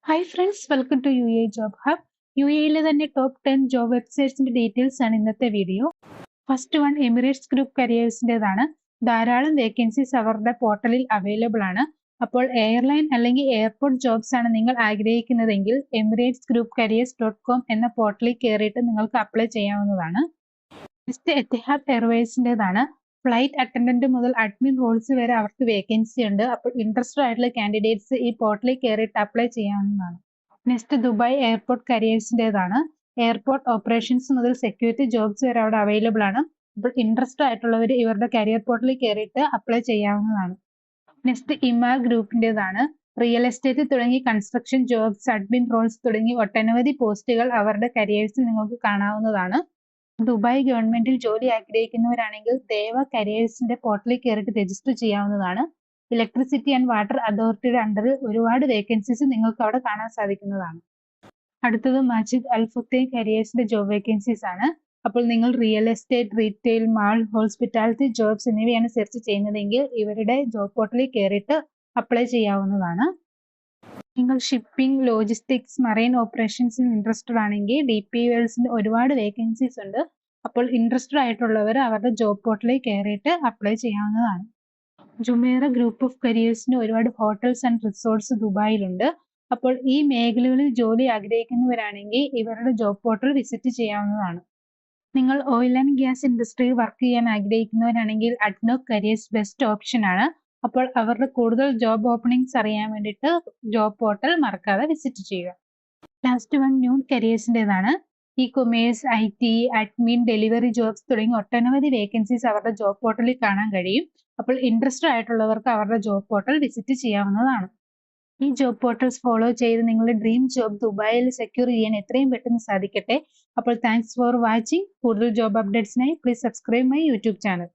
Hi friends, welcome to UAE job hub. UAEയിലെ തന്നെ top 10 job വെബ്സൈറ്റ്സിന്റെ ഡീറ്റെയിൽസ് ആണ് ഇന്നത്തെ video. First one Emirates group കരിയേഴ്സിൻ്റെതാണ്. ധാരാളം വേക്കൻസീസ് അവരുടെ പോർട്ടലിൽ അവൈലബിൾ ആണ്. അപ്പോൾ എയർലൈൻ അല്ലെങ്കിൽ എയർപോർട്ട് ജോബ്സ് ആണ് നിങ്ങൾ ആഗ്രഹിക്കുന്നതെങ്കിൽ emirates-group-careers.com എന്ന പോർട്ടലിൽ കയറിയിട്ട് നിങ്ങൾക്ക് അപ്ലൈ ചെയ്യാവുന്നതാണ്. നെക്സ്റ്റ് എത്തിഹാദ് എയർവേസിൻ്റെതാണ്. ഫ്ലൈറ്റ് അറ്റൻഡന്റ് മുതൽ അഡ്മിൻ റോൾസ് വരെ അവർക്ക് വേക്കൻസി ഉണ്ട്. അപ്പോൾ ഇൻട്രസ്റ്റഡ് ആയിട്ടുള്ള കാൻഡിഡേറ്റ്സ് ഈ പോർട്ടലിൽ കയറിയിട്ട് അപ്ലൈ ചെയ്യാവുന്നതാണ്. നെക്സ്റ്റ് ദുബായ് എയർപോർട്ട് കരിയേഴ്സിൻ്റെതാണ്. എയർപോർട്ട് ഓപ്പറേഷൻസ് മുതൽ സെക്യൂരിറ്റി ജോബ്സ് വരെ അവിടെ അവൈലബിൾ ആണ്. അപ്പോൾ ഇൻട്രസ്റ്റഡ് ആയിട്ടുള്ളവർ ഇവരുടെ കരിയർ പോർട്ടലിൽ കയറിയിട്ട് അപ്ലൈ ചെയ്യാവുന്നതാണ്. നെക്സ്റ്റ് ഇമാർ ഗ്രൂപ്പിൻ്റെതാണ്. റിയൽ എസ്റ്റേറ്റ് തുടങ്ങി കൺസ്ട്രക്ഷൻ ജോബ്സ്, അഡ്മിൻ റോൾസ് തുടങ്ങി ഒട്ടനവധി പോസ്റ്റുകൾ അവരുടെ കരിയേഴ്സിൽ നിങ്ങൾക്ക് കാണാവുന്നതാണ്. ദുബായ് ഗവൺമെന്റിൽ ജോലി ആഗ്രഹിക്കുന്നവരാണെങ്കിൽ ദേവ കരിയേഴ്സിന്റെ പോർട്ടലിൽ കയറിയിട്ട് രജിസ്റ്റർ ചെയ്യാവുന്നതാണ്. ഇലക്ട്രിസിറ്റി ആൻഡ് വാട്ടർ അതോറിറ്റിയുടെ അണ്ടറിൽ ഒരുപാട് വേക്കൻസീസ് നിങ്ങൾക്ക് അവിടെ കാണാൻ സാധിക്കുന്നതാണ്. അടുത്തത് മജിദ് അൽ ഫുത്തൈൻ കരിയേഴ്സിന്റെ ജോബ് വേക്കൻസീസ് ആണ്. അപ്പോൾ നിങ്ങൾ real estate, retail, mall, hospitality jobs എന്നിവയാണ് സെർച്ച് ചെയ്യുന്നതെങ്കിൽ ഇവരുടെ ജോബ് പോർട്ടലിൽ കയറിയിട്ട് അപ്ലൈ ചെയ്യാവുന്നതാണ്. നിങ്ങൾ ഷിപ്പിംഗ്, ലോജിസ്റ്റിക്സ്, മറൈൻ ഓപ്പറേഷൻസിൽ ഇൻട്രസ്റ്റഡ് ആണെങ്കിൽ DPULസിന് ഒരുപാട് വേക്കൻസീസ് ഉണ്ട്. അപ്പോൾ ഇൻട്രസ്റ്റഡ് ആയിട്ടുള്ളവർ അവരുടെ ജോബ് പോർട്ടലിൽ കയറിയിട്ട് അപ്ലൈ ചെയ്യാവുന്നതാണ്. ജുമേറ ഗ്രൂപ്പ് ഓഫ് കരിയേഴ്സിന് ഒരുപാട് ഹോട്ടൽസ് ആൻഡ് റിസോർട്ട്സ് ദുബായിലുണ്ട്. അപ്പോൾ ഈ മേഖലകളിൽ ജോലി ആഗ്രഹിക്കുന്നവരാണെങ്കിൽ ഇവരുടെ ജോബ് പോർട്ടൽ വിസിറ്റ് ചെയ്യാവുന്നതാണ്. നിങ്ങൾ ഓയിൽ ആൻഡ് ഗ്യാസ് ഇൻഡസ്ട്രിയിൽ വർക്ക് ചെയ്യാൻ ആഗ്രഹിക്കുന്നവരാണെങ്കിൽ അഡ്നോക് കരിയേഴ്സ് ബെസ്റ്റ് ഓപ്ഷൻ ആണ്. അപ്പോൾ അവരുടെ കൂടുതൽ ജോബ് ഓപ്പണിംഗ്സ് അറിയാൻ വേണ്ടിയിട്ട് ജോബ് പോർട്ടൽ മറക്കാതെ വിസിറ്റ് ചെയ്യുക. ലാസ്റ്റ് വൺ ന്യൂൺ കരിയേഴ്സിൻ്റെതാണ്. Commerce, IT, admin, delivery jobs തുടങ്ങി ഒട്ടനവധി വേക്കൻസീസ് അവരുടെ ജോബ് പോർട്ടലിൽ കാണാൻ കഴിയും. അപ്പോൾ ഇൻട്രസ്റ്റഡ് ആയിട്ടുള്ളവർക്ക് അവരുടെ ജോബ് പോർട്ടൽ വിസിറ്റ് ചെയ്യാവുന്നതാണ്. ഈ ജോബ് പോർട്ടൽസ് ഫോളോ ചെയ്ത് നിങ്ങളുടെ ഡ്രീം ജോബ് ദുബായിൽ സെക്യൂർ ചെയ്യാൻ എത്രയും പെട്ടെന്ന് സാധിക്കട്ടെ. അപ്പോൾ താങ്ക്സ് ഫോർ വാച്ചിങ്. കൂടുതൽ ജോബ് അപ്ഡേറ്റ്സിനായി please subscribe my YouTube channel.